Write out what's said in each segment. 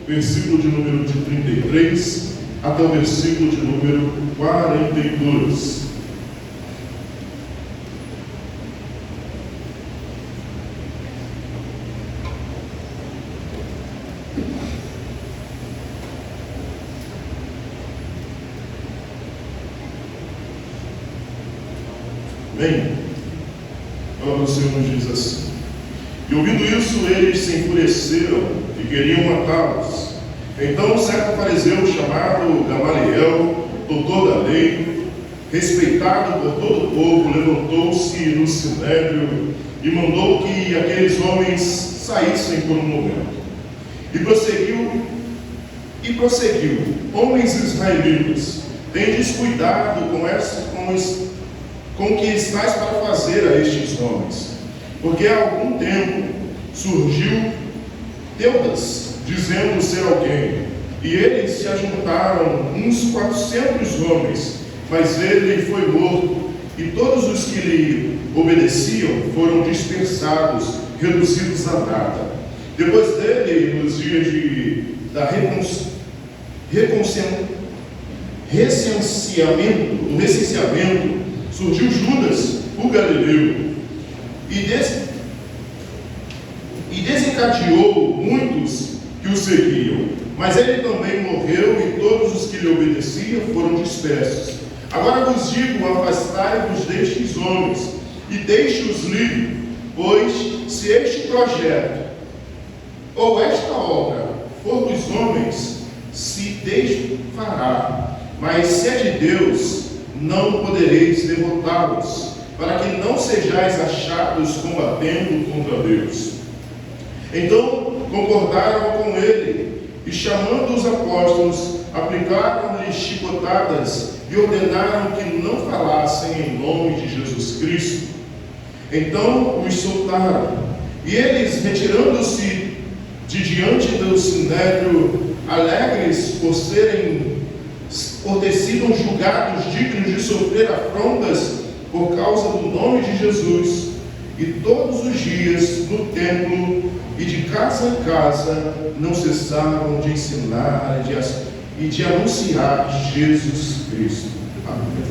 versículo de número 33 até o versículo de número 42. Bem, a palavra do Senhor nos diz assim: e ouvindo isso, eles se enfureceram e queriam matá-los. Então, um certo fariseu chamado Gamaliel, doutor da lei, respeitado por todo o povo, levantou-se no sinédrio e mandou que aqueles homens saíssem por um momento. E prosseguiu: homens israelitas, tendes cuidado com o que estáis para fazer a estes homens, porque há algum tempo surgiu Teudas, dizendo ser alguém, e eles se ajuntaram uns 400 homens, mas ele foi morto, e todos os que lhe obedeciam foram dispersados, reduzidos a nada. Depois dele, nos dias da recenseamento, surgiu Judas, o Galileu, e desencadeou muitos que o seguiam. Mas ele também morreu, e todos os que lhe obedeciam foram dispersos. Agora vos digo: afastai-vos destes homens, e deixe-os livres, pois se este projeto, ou esta obra, for dos homens, se desfará, mas se é de Deus, não podereis derrotá-los, para que não sejais achados combatendo contra Deus. Então concordaram com ele, e chamando os apóstolos, aplicaram-lhes chicotadas e ordenaram que não falassem em nome de Jesus Cristo. Então os soltaram, e eles, retirando-se de diante do sinédrio, alegres por ter sido julgados dignos de sofrer afrontas por causa do nome de Jesus, e todos os dias no templo e de casa em casa não cessaram de ensinar e de anunciar Jesus Cristo. Amém.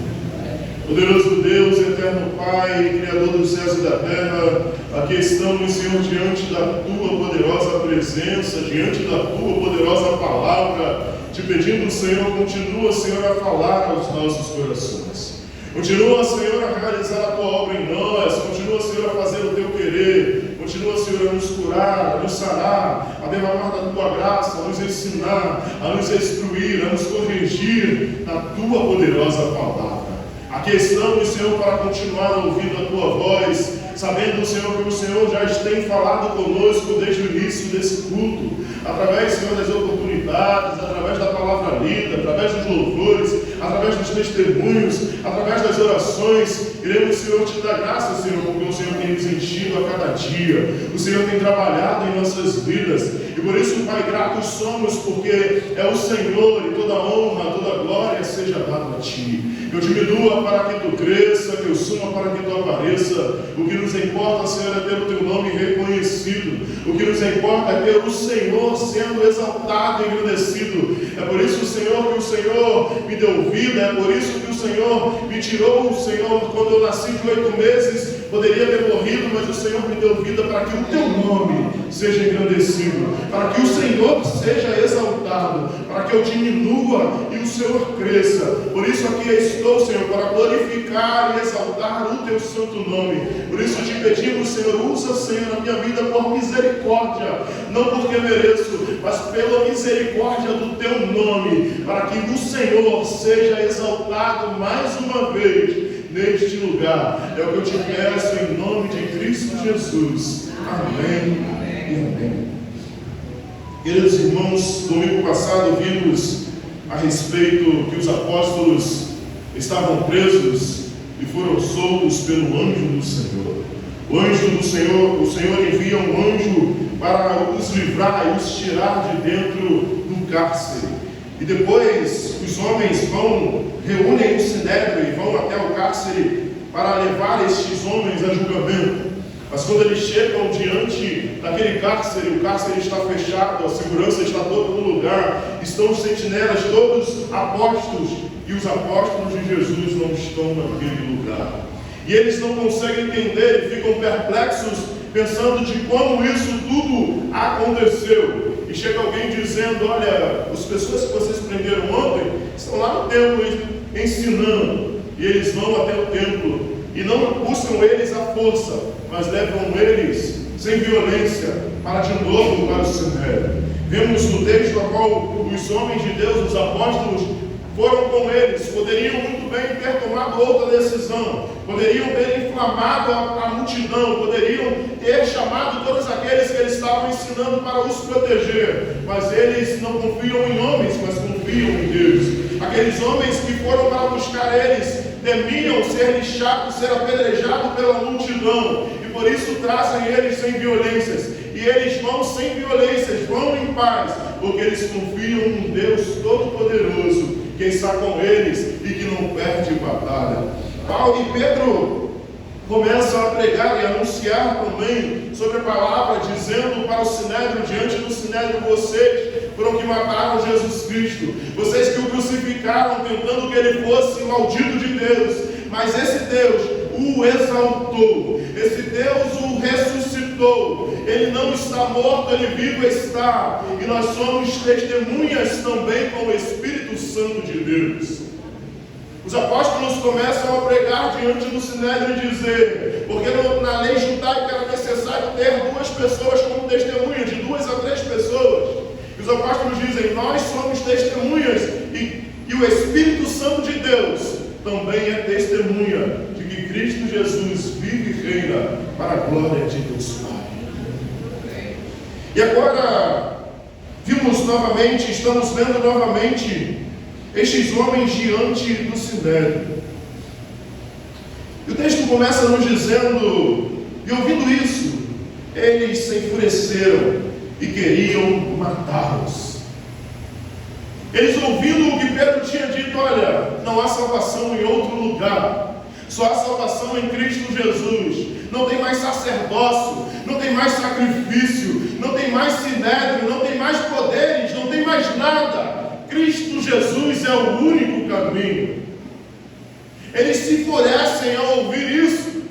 Poderoso Deus, eterno Pai, Criador dos céus e da terra, aqui estamos, Senhor, diante da Tua poderosa presença, diante da Tua poderosa palavra, te pedindo, Senhor, continua, Senhor, a falar aos nossos corações. Continua, Senhor, a realizar a Tua obra em nós. Continua, Senhor, a fazer o Teu querer. Continua, Senhor, a nos curar, a nos sarar, a derramar da Tua graça, a nos ensinar, a nos instruir, a nos corrigir na Tua poderosa palavra. Aqui estamos, Senhor, para continuar ouvindo a Tua voz, sabendo, Senhor, que o Senhor já tem falado conosco desde o início desse culto, através, Senhor, das oportunidades, através da palavra lida, através dos louvores, através dos testemunhos, através das orações. Queremos, Senhor, te dar graça, Senhor, porque o Senhor tem nos enchido a cada dia, o Senhor tem trabalhado em nossas vidas, e por isso, Pai, gratos somos, porque é o Senhor, e toda honra, toda glória seja dada a Ti. Que eu diminua para que Tu cresça, que eu suma para que Tu apareça. O que nos importa, Senhor, é ter o Teu nome reconhecido. O que nos importa é ter o Senhor sendo exaltado e engrandecido. É por isso, Senhor, que o Senhor me deu vida. É por isso que o Senhor me tirou, Senhor, quando eu nasci de 8 meses. Poderia ter morrido, mas o Senhor me deu vida para que o Teu nome seja engrandecido, para que o Senhor seja exaltado, para que eu diminua e o Senhor cresça. Por isso aqui estou, Senhor, para glorificar e exaltar o Teu santo nome. Por isso te pedimos, Senhor, usa, Senhor, a minha vida por misericórdia, não porque mereço, mas pela misericórdia do Teu nome, para que o Senhor seja exaltado mais uma vez neste lugar. É o que eu te peço em nome de Cristo Jesus. Amém e amém. Queridos irmãos, domingo passado vimos a respeito que os apóstolos estavam presos e foram soltos pelo anjo do Senhor. O anjo do Senhor, o Senhor envia um anjo para os livrar e os tirar de dentro do cárcere. E depois os homens reúnem o sinédrio e vão até o cárcere para levar estes homens a julgamento. Mas quando eles chegam diante daquele cárcere, o cárcere está fechado, a segurança está toda no lugar, estão os sentinelas, todos apóstolos, e os apóstolos de Jesus não estão naquele lugar. E eles não conseguem entender e ficam perplexos, pensando de como isso tudo aconteceu. E chega alguém dizendo: olha, as pessoas que vocês prenderam ontem estão lá no templo ensinando. E eles vão até o templo e não buscam eles à força, mas levam eles sem violência para de novo para o Sinédrio. Vemos no texto a qual os homens de Deus, os apóstolos, foram com eles. Poderiam muito bem ter tomado outra decisão, poderiam ter inflamado a multidão, poderiam ter chamado todos aqueles que eles estavam ensinando para os proteger, mas eles não confiam em homens, mas confiam em Deus. Aqueles homens que foram para buscar eles temiam ser lixados, ser apedrejados pela multidão, e por isso trazem eles sem violências. E eles vão sem violências, vão em paz, porque eles confiam em Deus Todo-Poderoso, que está com eles e que não perde batalha. Paulo e Pedro começam a pregar e anunciar também sobre a palavra, dizendo para o Sinédrio, diante do Sinédrio: vocês foram que mataram Jesus Cristo, vocês que o crucificaram, tentando que ele fosse maldito de Deus, mas esse Deus o exaltou, esse Deus o ressuscitou, ele não está morto, ele vivo está, e nós somos testemunhas também com o Espírito Santo de Deus. Os apóstolos começam a pregar diante do Sinédrio e dizer, porque na lei judaica era necessário ter 2 pessoas como testemunha, de 2 a 3 pessoas. E os apóstolos dizem: nós somos testemunhas, e o Espírito Santo de Deus também é testemunha de que Cristo Jesus vive e reina para a glória de Deus Pai. E agora vimos novamente, estamos vendo novamente estes homens diante do Sinédrio. E o texto começa nos dizendo: e ouvindo isso, eles se enfureceram e queriam matá-los. Eles ouvindo o que Pedro tinha dito: olha, não há salvação em outro lugar, só há salvação em Cristo Jesus. Não tem mais sacerdócio, não tem mais sacrifício, não tem mais sinédrio, não tem mais poderes, não tem mais nada. Cristo Jesus é o único caminho. Eles se enfurecem ao ouvir isso,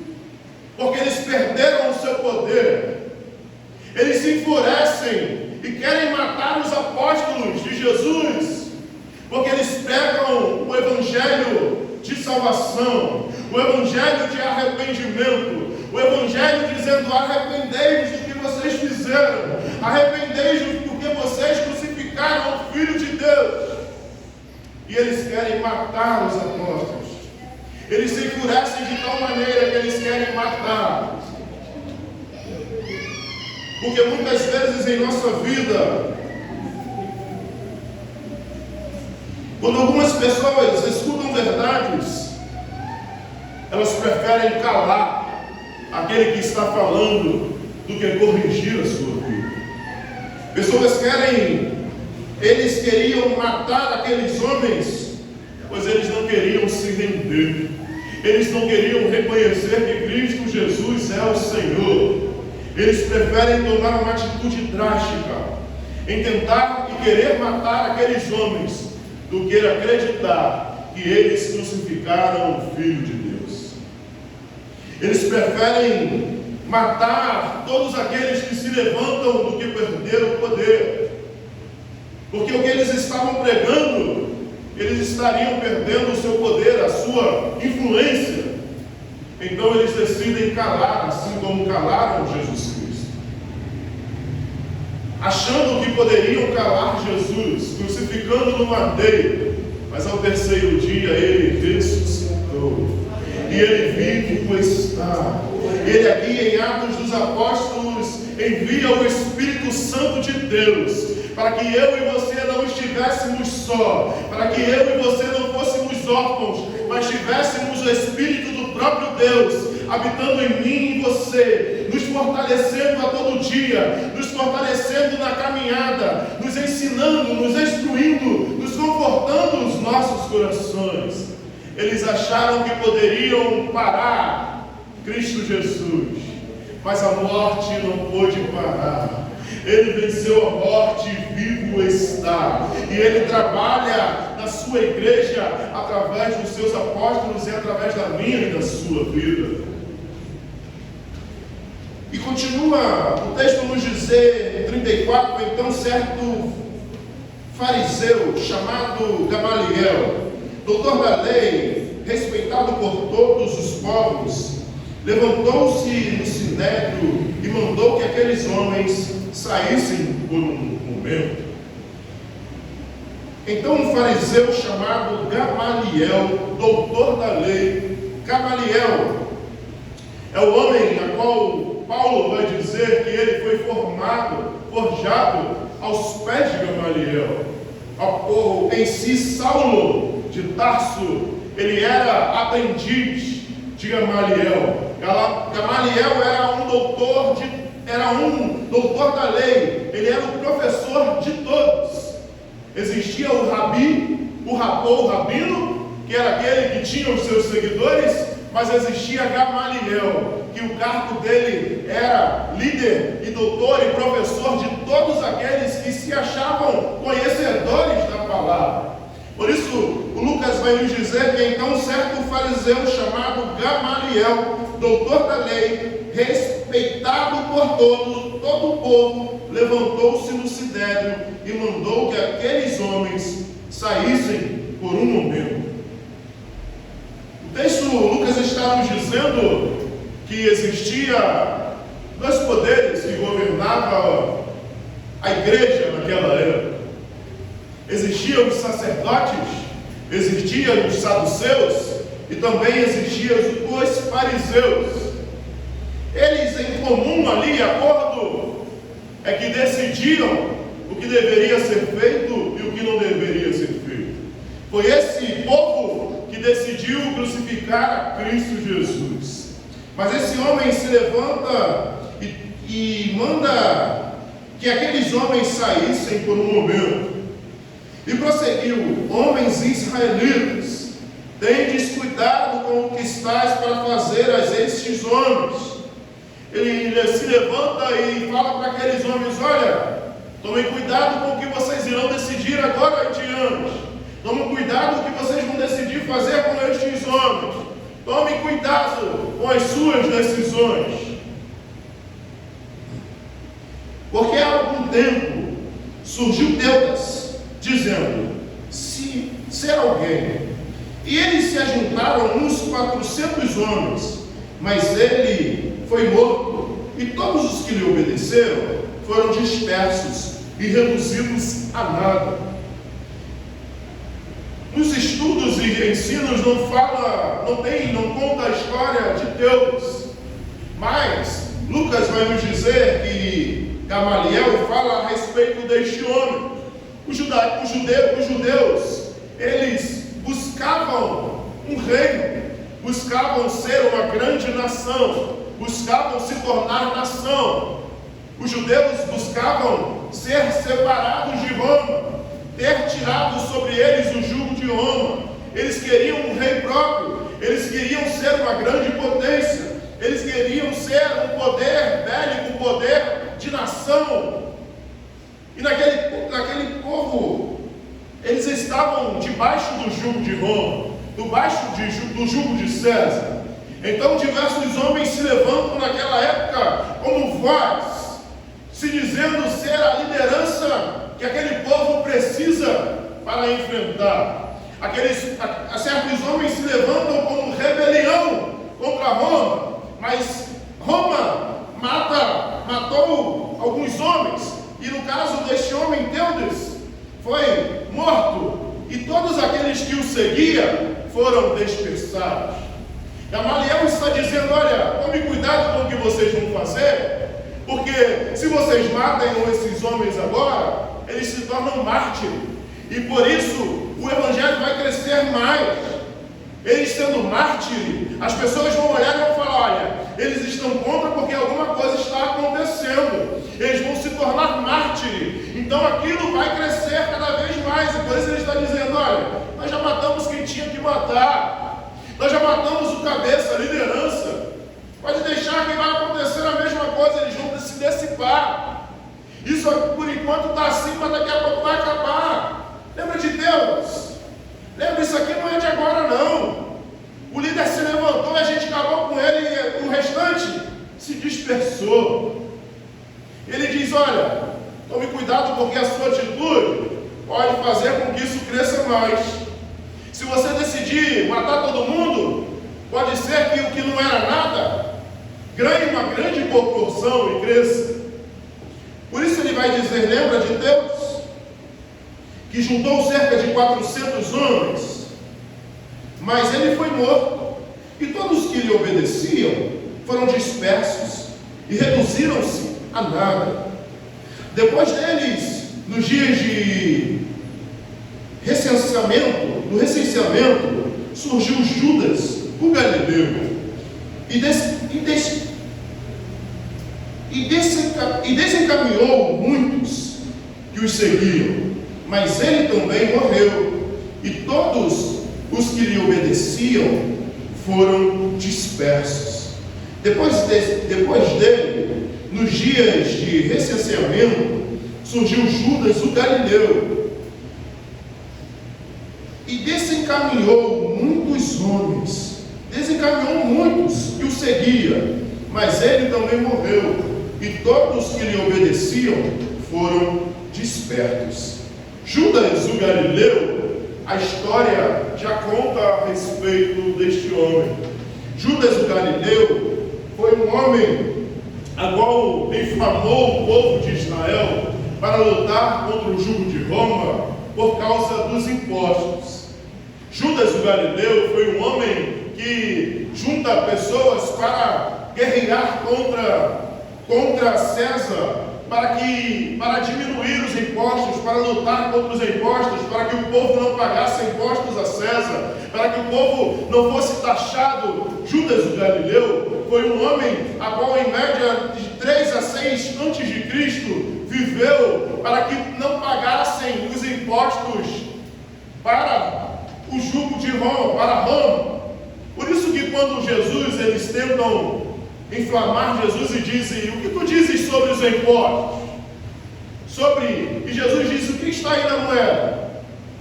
porque eles perderam o seu poder. Eles se enfurecem e querem matar os apóstolos de Jesus, porque eles pegam o evangelho de salvação, o evangelho de arrependimento, o evangelho dizendo: arrependei-vos do que vocês fizeram, arrependei-vos porque vocês crucificaram o Filho de Deus. E eles querem matar os apóstolos. Eles se enfurecem de tal maneira que eles querem matar. Porque muitas vezes em nossa vida, quando algumas pessoas escutam verdades, elas preferem calar aquele que está falando do que corrigir a sua vida. Pessoas eles queriam matar aqueles homens, pois eles não queriam se render. Eles não queriam reconhecer que Cristo Jesus é o Senhor. Eles preferem tomar uma atitude drástica em tentar e querer matar aqueles homens, do que acreditar que eles crucificaram o Filho de Deus. Eles preferem matar todos aqueles que se levantam do que perder o poder, porque o que eles estavam pregando, eles estariam perdendo o seu poder, a sua influência. Então eles decidem calar, assim como calaram Jesus Cristo, achando que poderiam calar Jesus, crucificando no madeiro. Mas ao terceiro dia ele ressuscitou, e ele vive como está. Ele aqui em Atos dos Apóstolos envia o Espírito Santo de Deus, para que eu e você não estivéssemos só, para que eu e você não fôssemos órfãos, mas tivéssemos o Espírito do próprio Deus habitando em mim e em você, nos fortalecendo a todo dia, nos fortalecendo na caminhada, nos ensinando, nos instruindo, nos confortando os nossos corações. Eles acharam que poderiam parar Cristo Jesus, mas a morte não pôde parar. Ele venceu a morte e vivo está. E ele trabalha na sua igreja através dos seus apóstolos e através da minha e da sua vida. E continua o texto nos dizer, em 34, então certo fariseu chamado Gamaliel, doutor da lei, respeitado por todos os povos, levantou-se no sinédrio e mandou que aqueles homens saíssem por um momento. Então um fariseu chamado Gamaliel, doutor da lei, Gamaliel é o homem a qual Paulo vai dizer que ele foi forjado aos pés de Gamaliel. Em si, Saulo de Tarso, ele era aprendiz de Gamaliel. Gamaliel era um doutor da lei, ele era o professor de todos. Existia o rabino, que era aquele que tinha os seus seguidores, mas existia Gamaliel, que o cargo dele era líder e doutor e professor de todos aqueles que se achavam conhecedores da palavra. Por isso, o Lucas vai nos dizer que então certo fariseu chamado Gamaliel, doutor da lei, respeitado por todo o povo, levantou-se no sinédrio e mandou que aqueles homens saíssem por um momento. O texto, Lucas está nos dizendo que existia dois poderes que governavam a igreja naquela época. Existiam os sacerdotes, existiam os saduceus e também existiam os fariseus. Eles em comum ali, acordo, é que decidiam o que deveria ser feito e o que não deveria ser feito. Foi esse povo que decidiu crucificar a Cristo Jesus. Mas esse homem se levanta e manda que aqueles homens saíssem por um momento. E prosseguiu: homens israelitas, tendes cuidado com o que estáis para fazer a estes homens. Ele se levanta e fala para aqueles homens: olha, tomem cuidado com o que vocês irão decidir agora em diante. Tomem cuidado com o que vocês vão decidir fazer com estes homens. Tomem cuidado com as suas decisões. Porque há algum tempo surgiu Teudas, dizendo: se ser alguém. E eles se ajuntaram uns 400 homens, mas ele foi morto, e todos os que lhe obedeceram foram dispersos e reduzidos a nada. Nos estudos e ensinos não conta a história de Teudas, mas Lucas vai nos dizer que Gamaliel fala a respeito deste homem. Os judeus, eles buscavam um reino, buscavam ser uma grande nação, buscavam se tornar nação. Os judeus buscavam ser separados de Roma, ter tirado sobre eles o jugo de Roma. Eles queriam um rei próprio, eles queriam ser uma grande potência, eles queriam ser um poder bélico, um poder de nação. E naquele povo, eles estavam debaixo do jugo de Roma, do jugo de César. Então diversos homens se levantam naquela época como voz, se dizendo ser a liderança que aquele povo precisa para enfrentar. Certos homens se levantam como rebelião contra Roma, mas Roma matou alguns homens, e no caso deste homem Teudas, foi morto, e todos aqueles que o seguiam foram dispersados. Gamaliel está dizendo: olha, tome cuidado com o que vocês vão fazer, porque se vocês matam esses homens agora, eles se tornam mártires, e por isso o evangelho vai crescer mais. Eles sendo mártires, as pessoas vão olhar e vão falar: olha, eles estão contra porque alguma coisa está acontecendo, eles vão se tornar mártires, então aquilo vai crescer cada vez mais. E por isso ele está dizendo: olha, nós já matamos quem tinha que matar, nós já matamos o cabeça, a liderança, pode deixar que vai acontecer a mesma enquanto está assim, mas daqui a pouco vai acabar. Lembra de Deus? Lembra, isso aqui não é de agora não. O líder se levantou e a gente acabou com ele e o restante se dispersou. Ele diz, olha, tome cuidado porque a sua atitude pode fazer com que isso cresça mais. Se você decidir matar todo mundo, pode ser que o que não era nada ganhe uma grande proporção e cresça. Por isso ele vai dizer, lembra de Deus, que juntou cerca de 400 homens, mas ele foi morto, e todos que lhe obedeciam foram dispersos e reduziram-se a nada. Depois deles, nos dias de recenseamento, surgiu Judas, o Galileu, e desencaminhou muitos que os seguiam, mas ele também morreu, e todos os que lhe obedeciam foram dispersos. Depois dele, nos dias de recenseamento, surgiu Judas, o Galileu, e desencaminhou muitos que o seguiam, mas ele também morreu, e todos que lhe obedeciam foram dispersos. Judas, o Galileu, a história já conta a respeito deste homem. Judas, o Galileu, foi um homem a qual inflamou o povo de Israel para lutar contra o jugo de Roma por causa dos impostos. Judas, o Galileu, foi um homem que junta pessoas para guerrear contra César, para diminuir os impostos, para lutar contra os impostos, para que o povo não pagasse impostos a César, para que o povo não fosse taxado. Judas, o Galileu, foi um homem a qual, em média de 3 a 6 antes de Cristo, viveu para que não pagassem os impostos para o jugo de Roma, para Roma. Por isso que quando eles tentam inflamar Jesus e dizem, o que tu dizes sobre os impostos? E Jesus diz, o que está aí na moeda?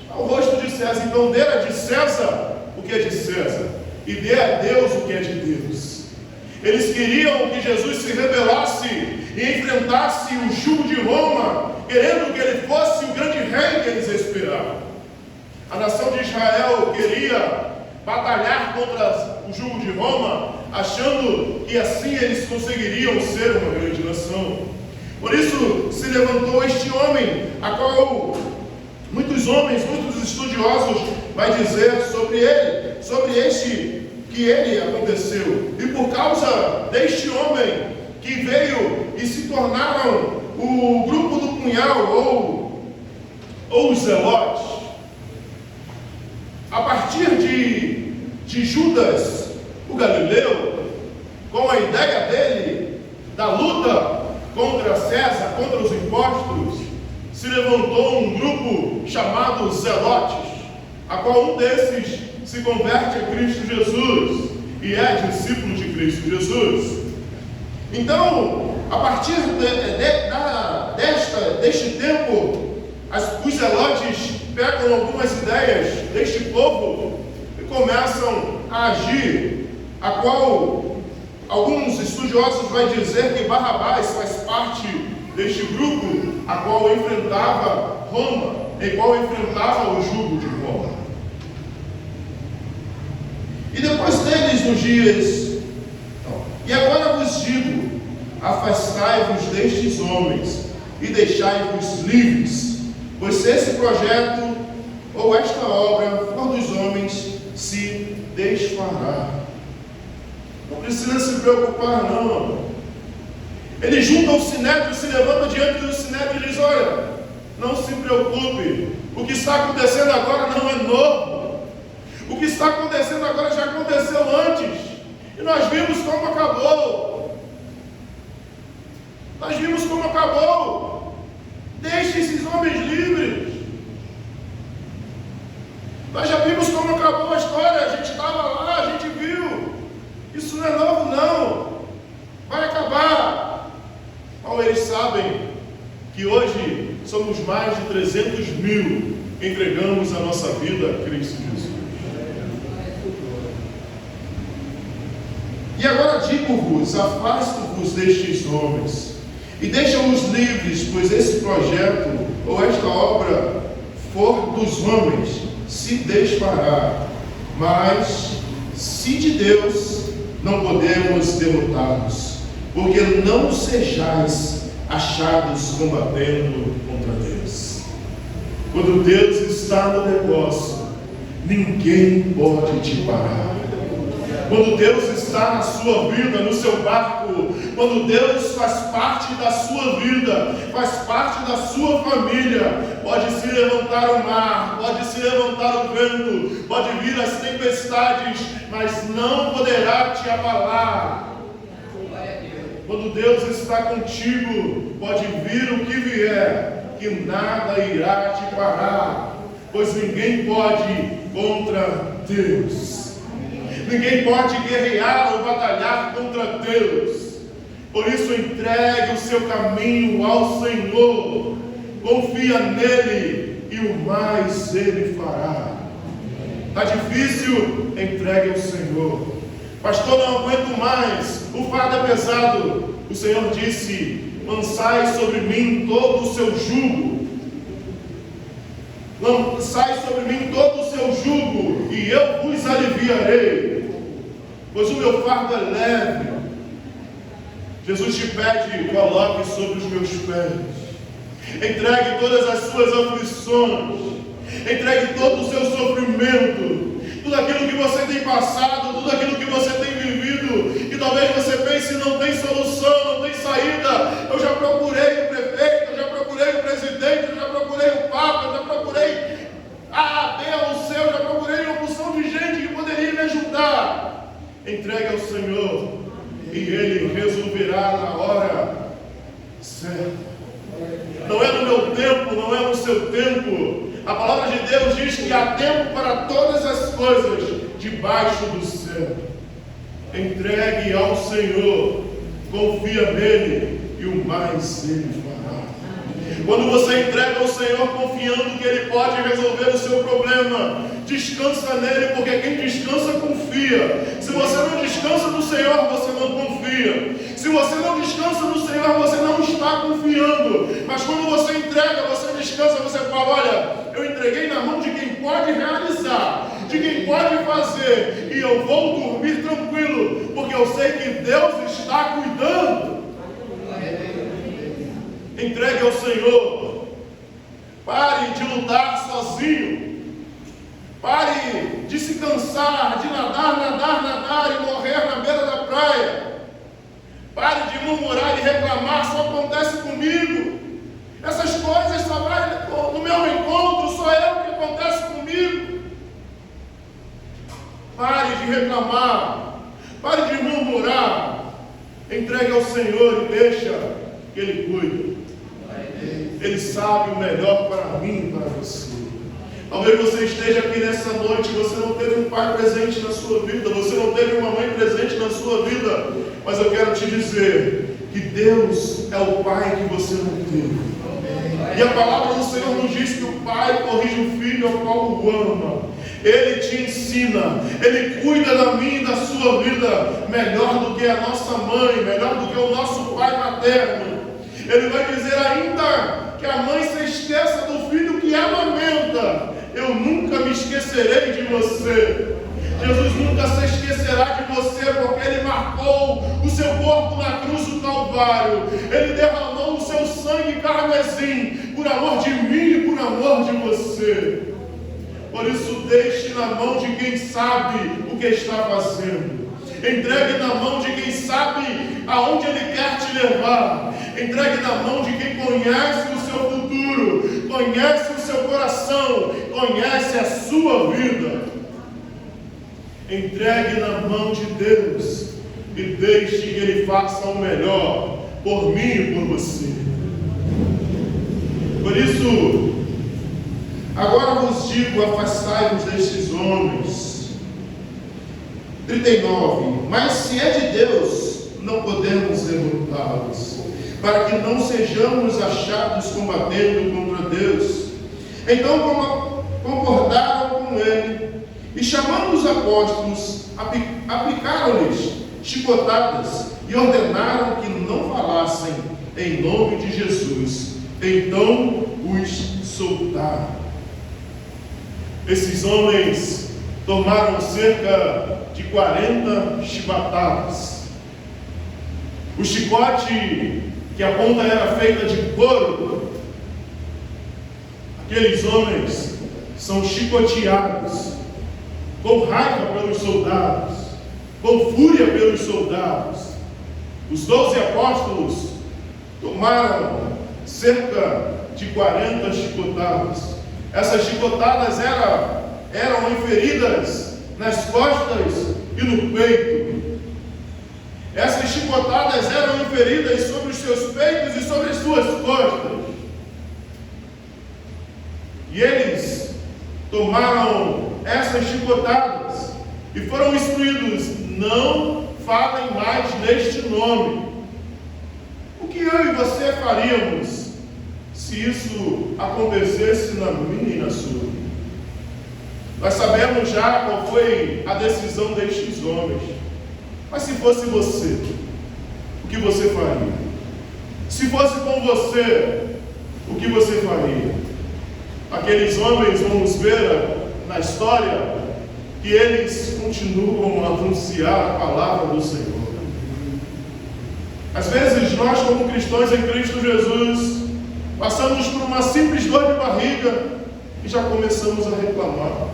Está o rosto de César. Então dê a de César o que é de César, e dê a Deus o que é de Deus. Eles queriam que Jesus se rebelasse e enfrentasse o jugo de Roma, querendo que ele fosse o grande rei que eles esperavam. A nação de Israel queria batalhar contra o jugo de Roma, achando que assim eles conseguiriam ser uma grande nação. Por isso se levantou este homem, a qual muitos estudiosos vai dizer sobre ele, que ele aconteceu. E por causa deste homem que veio e se tornaram o grupo do punhal ou os zelotes, a partir de Judas, o Galileu, com a ideia dele da luta contra César, contra os impostos, se levantou um grupo chamado Zelotes, a qual um desses se converte a Cristo Jesus e é discípulo de Cristo Jesus. Então, a partir deste tempo, os Zelotes pegam algumas ideias deste povo e começam a agir, a qual alguns estudiosos vão dizer que Barrabás faz parte deste grupo, a qual enfrentava Roma, em qual enfrentava o jugo de Roma. E depois deles nos dias, e agora vos digo, afastai-vos destes homens e deixai-vos livres, pois se esse projeto ou esta obra for dos homens, se desfará. Não precisa se preocupar, não. Ele junta o sinédrio, se levanta diante do sinédrio e diz, olha, não se preocupe, o que está acontecendo agora não é novo. O que está acontecendo agora já aconteceu antes, e nós vimos como acabou. Nós vimos como acabou. Deixe esses homens livres. Nós já vimos como acabou a história, a gente estava lá, a gente viu. Isso não é novo, não. Vai acabar. Mal eles sabem que hoje 300.000 entregamos a nossa vida a Cristo Jesus. E agora digo-vos, afasto-vos destes homens, e deixa-os livres, pois esse projeto, ou esta obra, for dos homens, se desfará. Mas, se de Deus, não podemos derrotá-los, porque não sejais achados combatendo contra Deus. Quando Deus está no negócio, ninguém pode te parar. Quando Deus está na sua vida, no seu barco, quando Deus faz parte da sua vida, faz parte da sua família, pode se levantar o mar, pode se levantar o vento, pode vir as tempestades, mas não poderá te abalar. Quando Deus está contigo, pode vir o que vier, que nada irá te parar, pois ninguém pode contra Deus. Ninguém pode guerrear ou batalhar contra Deus. Por isso entregue o seu caminho ao Senhor, confia nele e o mais ele fará. Está difícil? Entregue ao Senhor. Pastor, não aguento mais, o fardo é pesado. O Senhor disse: lançai sobre mim todo o seu jugo. Lançai sobre mim todo o seu jugo, e eu vos aliviarei, pois o meu fardo é leve. Jesus te pede: coloque sobre os meus pés. Entregue todas as suas aflições, entregue todo o seu sofrimento, tudo aquilo que você tem passado, tudo aquilo que você tem vivido, e talvez você pense: não tem solução, não tem saída. Eu já procurei o prefeito, eu já procurei o presidente, eu já procurei o Papa, eu já procurei a B ou C, eu já procurei uma porção de gente que poderia me ajudar. Entregue ao Senhor e Ele resolverá na hora certa. Não é no meu tempo, não é no seu tempo. A palavra de Deus diz que há tempo para todas as coisas debaixo do céu. Entregue ao Senhor, confia nele e o mais ele fará. Quando você entrega ao Senhor confiando que Ele pode resolver o seu problema, descansa nele, porque quem descansa confia. Se você não descansa no Senhor, você não confia. Se você não descansa no Senhor, você não está confiando. Mas quando você entrega, você descansa, você fala: olha, eu entreguei na mão de quem pode realizar, de quem pode fazer, e eu vou dormir tranquilo, porque eu sei que Deus está cuidando. Entregue ao Senhor. Pare de lutar sozinho. Pare de se cansar, de nadar e morrer na beira da praia. Pare de murmurar e reclamar: só acontece comigo. Essas coisas só vai no meu encontro, só é o que acontece comigo. Pare de reclamar, pare de murmurar. Entregue ao Senhor e deixa que Ele cuide. Ele sabe o melhor para mim e para você. Talvez você esteja aqui nessa noite, você não teve um pai presente na sua vida, você não teve uma mãe presente na sua vida, mas eu quero te dizer que Deus é o pai que você não teve. E a palavra do Senhor nos diz que o pai corrige o filho ao qual o ama. Ele te ensina, Ele cuida da minha e da sua vida melhor do que a nossa mãe, melhor do que o nosso pai materno. Ele vai dizer ainda que a mãe se esqueça do filho que amamenta. Eu nunca me esquecerei de você. Jesus nunca se esquecerá de você, porque Ele marcou o seu corpo na cruz do Calvário. Ele derramou o seu sangue carmesim por amor de mim e por amor de você. Por isso, deixe na mão de quem sabe o que está fazendo. Entregue na mão de quem sabe aonde Ele quer te levar. Entregue na mão de quem conhece o seu futuro, conhece o seu coração, conhece a sua vida. Entregue na mão de Deus e deixe que Ele faça o melhor por mim e por você. Por isso, agora vos digo: afastai-vos destes homens. 39. Mas se é de Deus, não podemos derrotá-los, para que não sejamos achados combatendo contra Deus. Então concordaram com ele e, chamando os apóstolos, aplicaram-lhes chicotadas e ordenaram que não falassem em nome de Jesus. Então os soltaram. Esses homens tomaram cerca de 40 chibatadas. O chicote, que a ponta era feita de couro, aqueles homens são chicoteados com raiva pelos soldados, com fúria pelos soldados. Os 12 apóstolos tomaram cerca de 40 chicotadas. Essas chicotadas eram inferidas nas costas e no peito. Essas chicotadas eram inferidas sobre os seus peitos e sobre as suas costas. E eles tomaram essas chicotadas e foram instruídos: não falem mais neste nome. O que eu e você faríamos se isso acontecesse na minha e na sua vida? Nós sabemos já qual foi a decisão destes homens. Mas se fosse você, o que você faria? Se fosse com você, o que você faria? Aqueles homens, vamos ver na história, que eles continuam a anunciar a palavra do Senhor. Às vezes nós, como cristãos em Cristo Jesus, passamos por uma simples dor de barriga e já começamos a reclamar.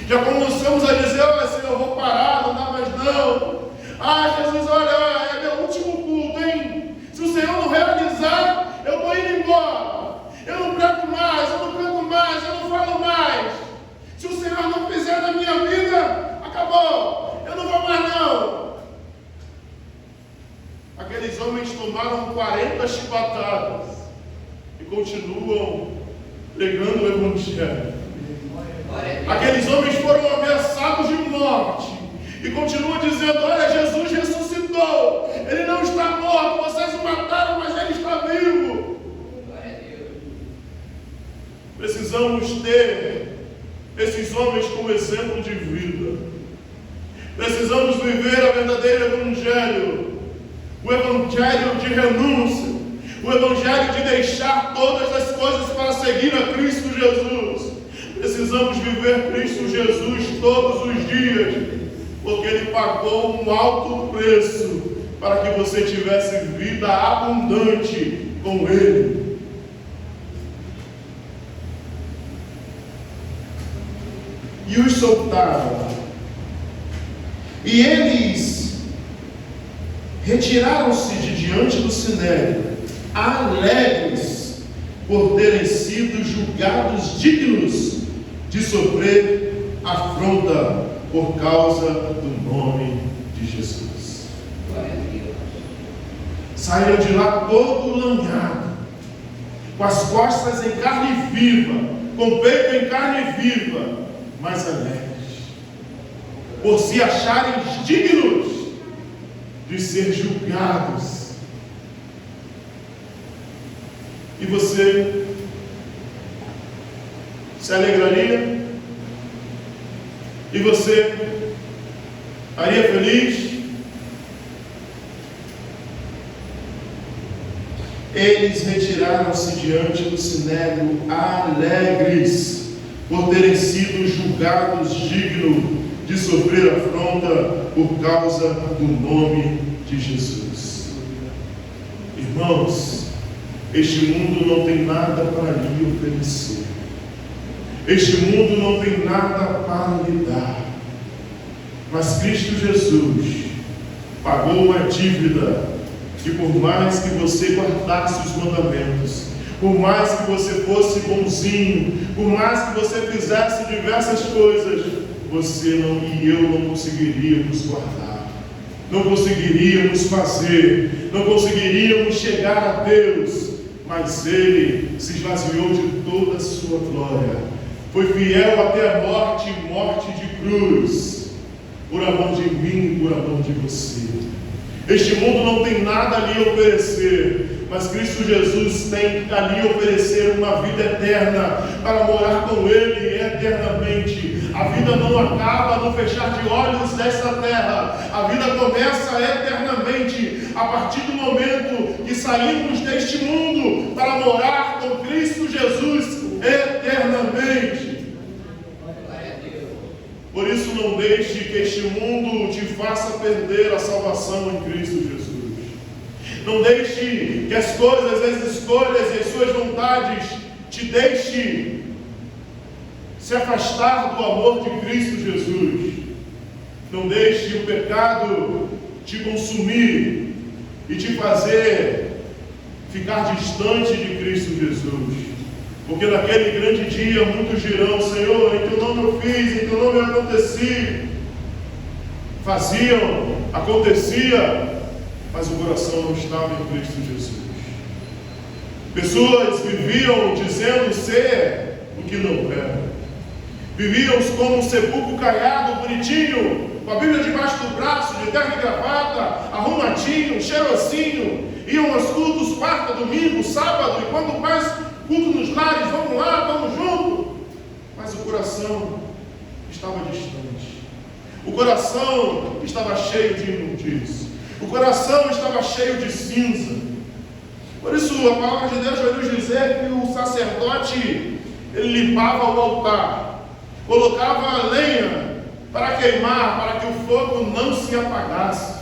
Já começamos a dizer: olha, Senhor, eu vou parar, não dá mais não. Ah, Jesus, olha, é meu último culto, hein? Se o Senhor não realizar, eu estou indo embora. Eu não prego mais, eu não canto mais, eu não falo mais. Se o Senhor não fizer na minha vida, acabou. Eu não vou mais não. Aqueles homens tomaram 40 chibatadas e continuam pregando o Evangelho. Aqueles homens foram ameaçados de morte e continuam dizendo: olha, Jesus ressuscitou, Ele não está morto, vocês o mataram, mas Ele está vivo. Precisamos ter esses homens como exemplo de vida. Precisamos viver a verdadeira Evangelho, o Evangelho de renúncia, o Evangelho de deixar todas as coisas para seguir a Cristo Jesus. Precisamos viver Cristo Jesus todos os dias, porque Ele pagou um alto preço para que você tivesse vida abundante com Ele. E os soltaram, e eles retiraram-se de diante do sinédrio, alegres por terem sido julgados dignos de sofrer afronta por causa do nome de Jesus. Saíram de lá todo lanhado, com as costas em carne viva, com o peito em carne viva, mas alegres, por se acharem dignos de ser julgados. E você se alegraria? E você estaria feliz? Eles retiraram-se diante do sinédrio alegres por terem sido julgados dignos de sofrer afronta por causa do nome de Jesus. Irmãos, este mundo não tem nada para lhe oferecer. Este mundo não tem nada para lhe dar. Mas Cristo Jesus pagou uma dívida que, por mais que você guardasse os mandamentos, por mais que você fosse bonzinho, por mais que você fizesse diversas coisas, você não e eu não conseguiríamos guardar, não conseguiríamos fazer, não conseguiríamos chegar a Deus. Mas Ele se esvaziou de toda a sua glória, foi fiel até a morte, morte de cruz, por amor de mim e por amor de você. Este mundo não tem nada a lhe oferecer, mas Cristo Jesus tem que ali oferecer uma vida eterna para morar com Ele eternamente. A vida não acaba no fechar de olhos desta terra, a vida começa eternamente, a partir do momento que saímos deste mundo para morar com Cristo Jesus eternamente. Por isso, não deixe que este mundo te faça perder a salvação em Cristo Jesus. Não deixe que as coisas, as escolhas e as suas vontades te deixem se afastar do amor de Cristo Jesus. Não deixe o pecado te consumir e te fazer ficar distante de Cristo Jesus. Porque naquele grande dia muitos dirão: Senhor, em teu nome eu fiz, em teu nome eu aconteci. Faziam, acontecia, mas o coração não estava em Cristo Jesus. Pessoas viviam dizendo ser o que não era. Viviam como um sepulcro caiado, bonitinho, com a Bíblia debaixo do braço, de terno e gravata, arrumadinho, cheirosinho. Iam aos cultos quarta, domingo, sábado, e quando mais culto nos lares, vamos lá, vamos junto. Mas o coração estava distante. O coração estava cheio de imundícia. O coração estava cheio de cinza. Por isso a palavra de Deus vai nos dizer que o sacerdote, ele limpava o altar, colocava lenha para queimar, para que o fogo não se apagasse.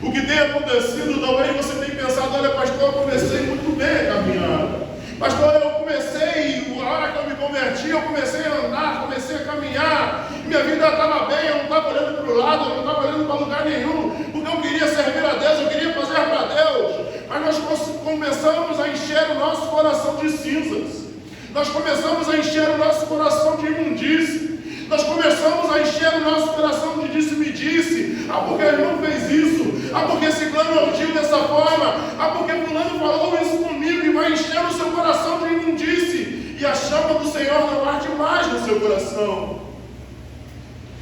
O que tem acontecido, talvez você tenha pensado: olha, pastor, eu comecei muito bem a caminhar. Pastor, eu comecei, a hora que eu me converti, eu comecei a andar, comecei a caminhar, minha vida estava bem, eu não estava olhando para o lado, eu não estava olhando para lugar nenhum, porque eu queria servir a Deus, eu queria fazer para Deus. Mas nós começamos a encher o nosso coração de cinzas, nós começamos a encher o nosso coração de imundície, nós começamos a encher o nosso coração de disse-me-disse. Ah, porque ele não fez isso, ah, porque ciclano agiu dessa forma, ah, porque fulano falou isso comigo, e vai encher o seu coração de imundície, e a chama do Senhor não arde mais no seu coração.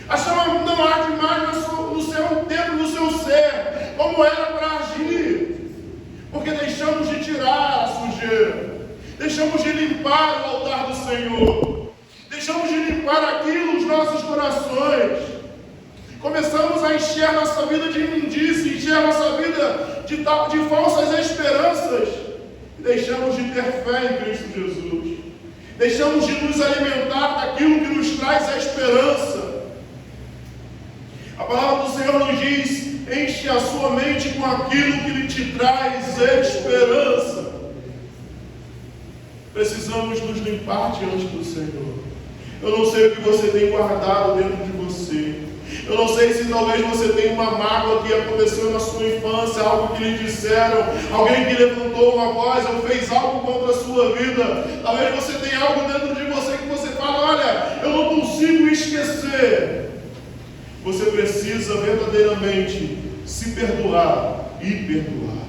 A chama não arde mais no seu dentro do seu ser, como era para agir, porque deixamos de tirar a sujeira, deixamos de limpar o altar do Senhor, deixamos de limpar aquilo nos nossos corações. Começamos a encher nossa vida de imundície, encher nossa vida de falsas esperanças, e deixamos de ter fé em Cristo Jesus. Deixamos de nos alimentar daquilo que nos traz a esperança. A palavra do Senhor nos diz: enche a sua mente com aquilo que lhe te traz esperança. Precisamos nos limpar diante do Senhor. Eu não sei o que você tem guardado dentro de você. Eu não sei se talvez você tenha uma mágoa que aconteceu na sua infância, algo que lhe disseram, alguém que levantou uma voz ou fez algo contra a sua vida. Talvez você tenha algo dentro de você que você fala: olha, eu não consigo esquecer. Você precisa verdadeiramente se perdoar e perdoar.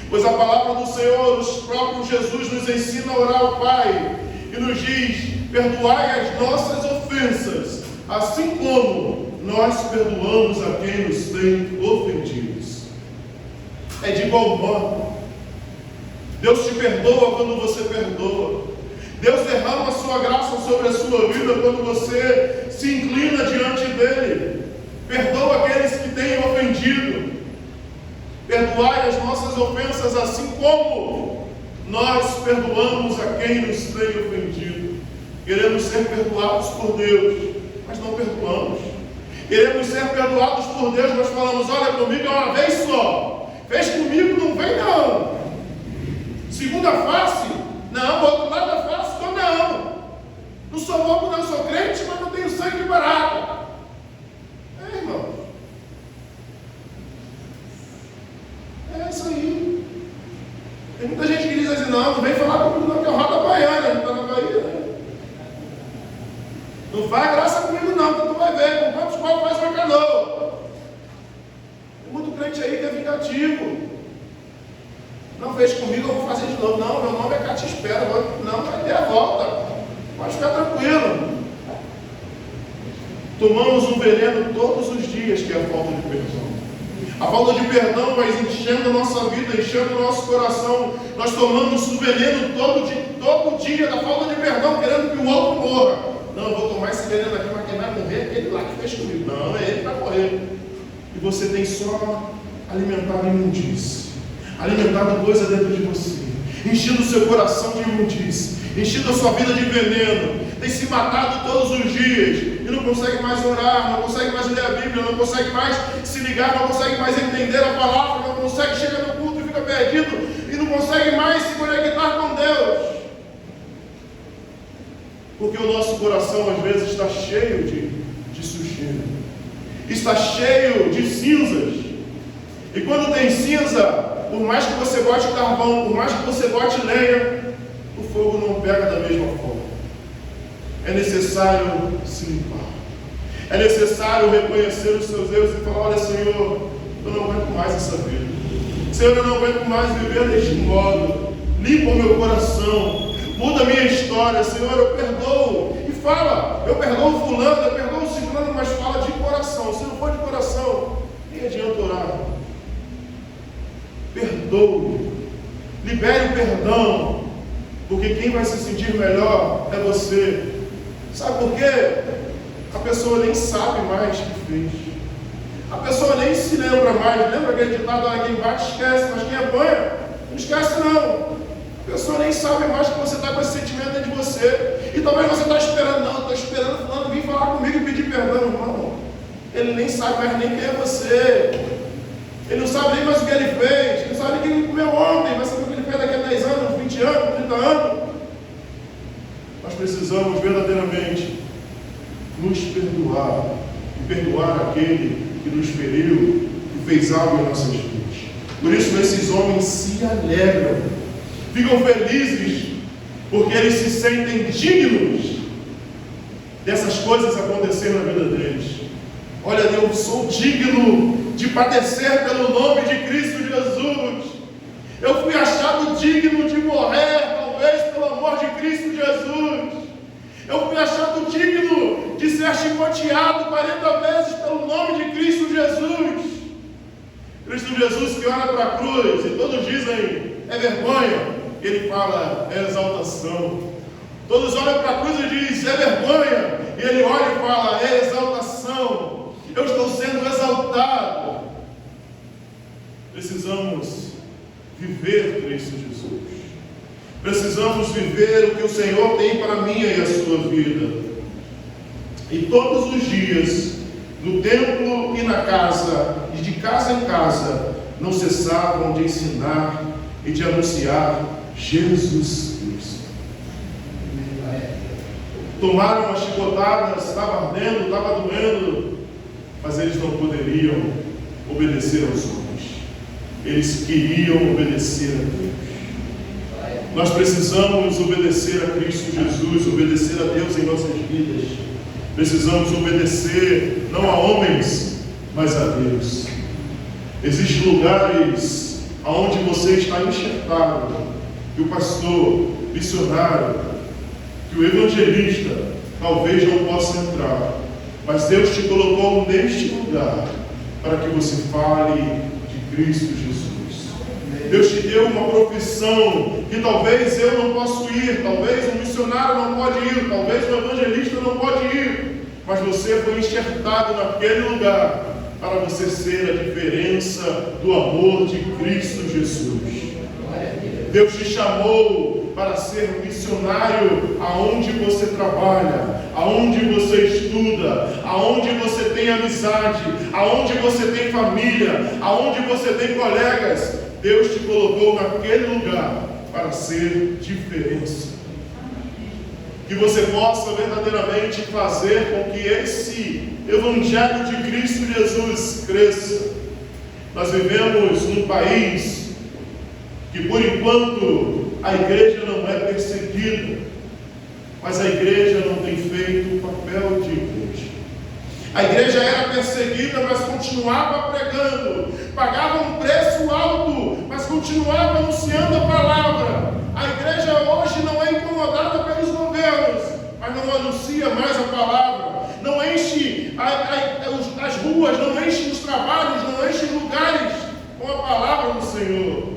Pois a palavra do Senhor, o próprio Jesus nos ensina a orar ao Pai e nos diz: perdoai as nossas ofensas, assim como nós perdoamos a quem nos tem ofendidos. É de igual modo. Deus te perdoa quando você perdoa. Deus derrama a sua graça sobre a sua vida quando você se inclina diante dele. Perdoa aqueles que têm ofendido. Perdoai as nossas ofensas, assim como nós perdoamos a quem nos tem ofendido. Queremos ser perdoados por Deus, mas não perdoamos. Queremos ser perdoados por Deus, mas falamos: olha, comigo é uma vez só. Fez comigo, não vem não. Segunda face? Não. Outro lado da face? Não. Não sou louco, não sou crente, mas não tenho sangue barato. Irmão. É isso aí. Tem muita gente que diz assim: não vem falar comigo não, que é roda baiana, não está na Bahia, né? Não faz graça comigo não, que tu vai ver com quantos pau faz uma canoa. Tem muito crente aí que é vingativo. Não fez comigo, eu vou fazer de novo. Não, meu nome é Cate Espera. Não, vai ter a volta. Pode ficar tranquilo. Tomamos um veneno todos os dias, que é a falta de perdão. A falta de perdão vai enchendo a nossa vida, enchendo o nosso coração. Nós tomamos o veneno todo dia da falta de perdão, querendo que o outro morra. Não, eu vou tomar esse veneno aqui, mas quem vai morrer é aquele lá que fez comigo. Não, é ele que vai morrer. E você tem só alimentado imundície, alimentado coisa dentro de você, enchendo o seu coração de imundície, enchendo a sua vida de veneno, tem se matado todos os dias, e não consegue mais orar, não consegue mais ler a Bíblia, não consegue mais se ligar, não consegue mais entender a palavra, não consegue chegar no culto e fica perdido, e não consegue mais se conectar com Deus. Porque o nosso coração às vezes está cheio de sujeira, está cheio de cinzas. E quando tem cinza, por mais que você bote carvão, por mais que você bote lenha, o fogo não pega da mesma forma. É necessário se limpar. É necessário reconhecer os seus erros e falar: olha, Senhor, eu não aguento mais essa vida. Senhor, eu não aguento mais viver deste modo. Limpa o meu coração. Muda a minha história. Senhor, eu perdoo. E fala: eu perdoo fulano, eu perdoo ciclano, mas fala de coração. Se não for de coração, nem adianta orar. Perdoe. Libere o perdão. Porque quem vai se sentir melhor é você. Sabe por quê? A pessoa nem sabe mais o que fez. A pessoa nem se lembra mais. Lembra aquele ditado: quem bate esquece, mas quem apanha não esquece não. A pessoa nem sabe mais que você está com esse sentimento dentro de você. E talvez você está esperando: não, estou esperando fulano vir falar comigo e pedir perdão. Não, ele nem sabe mais nem quem é você. Ele não sabe nem mais o que ele fez. Ele não sabe nem o que ele comeu ontem. Vai saber o que ele fez daqui a 10 anos, 20 anos, 30 anos. Nós precisamos verdadeiramente nos perdoar e perdoar aquele que nos feriu e fez algo em nossas vidas. Por isso esses homens se alegram, ficam felizes, porque eles se sentem dignos dessas coisas acontecerem na vida deles. Olha, eu sou digno de padecer pelo nome de Cristo Jesus. Eu fui achado digno de morrer, talvez pelo amor de Cristo Jesus. Eu fui achado digno de ser chicoteado 40 vezes pelo nome de Cristo Jesus. Cristo Jesus que olha para a cruz, e todos dizem: é vergonha. Ele fala: é exaltação. Todos olham para a cruz e dizem: é vergonha. E ele olha e fala: é exaltação. Eu estou sendo exaltado. Precisamos viver Cristo Jesus. Precisamos viver o que o Senhor tem para a minha e a sua vida. E todos os dias, no templo e na casa, e de casa em casa, não cessavam de ensinar e de anunciar Jesus Cristo. Tomaram as chicotadas, estava ardendo, estava doendo, mas eles não poderiam obedecer aos homens. Eles queriam obedecer a Deus. Nós precisamos obedecer a Cristo Jesus, obedecer a Deus em nossas vidas. Precisamos obedecer não a homens, mas a Deus. Existem lugares onde você está enxertado, que o pastor, missionário, que o evangelista talvez não possa entrar, mas Deus te colocou neste lugar para que você fale de Cristo Jesus. Deus te deu uma profissão que talvez eu não possa ir, talvez um missionário não pode ir, talvez um evangelista não pode ir, mas você foi enxertado naquele lugar para você ser a diferença do amor de Cristo Jesus. Deus te chamou para ser missionário aonde você trabalha, aonde você estuda, aonde você tem amizade, aonde você tem família, aonde você tem colegas. Deus te colocou naquele lugar para ser diferença. Que você possa verdadeiramente fazer com que esse Evangelho de Cristo Jesus cresça. Nós vivemos num país que, por enquanto, a igreja não é perseguida, mas a igreja não tem feito o papel de igreja. A igreja era perseguida, mas continuava pregando, pagava um preço alto, mas continuava anunciando a palavra. A igreja hoje não é incomodada pelos governos, mas não anuncia mais a palavra, não enche as ruas, não enche os trabalhos, não enche os lugares lugares com a palavra do Senhor,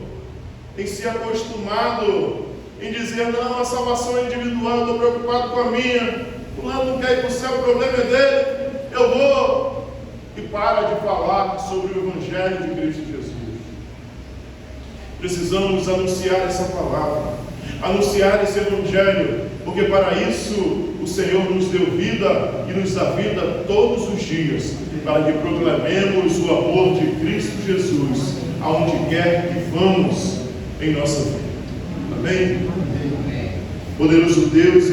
tem se acostumado em dizer: não, a salvação é individual, eu estou preocupado com a minha, o fulano não quer ir para o céu, o problema é dele, eu vou. E para de falar sobre o Evangelho de Cristo Jesus. Precisamos anunciar essa palavra, anunciar esse Evangelho, porque para isso o Senhor nos deu vida e nos dá vida todos os dias, para que proclamemos o amor de Cristo Jesus aonde quer que vamos em nossa vida. Amém? Poderoso Deus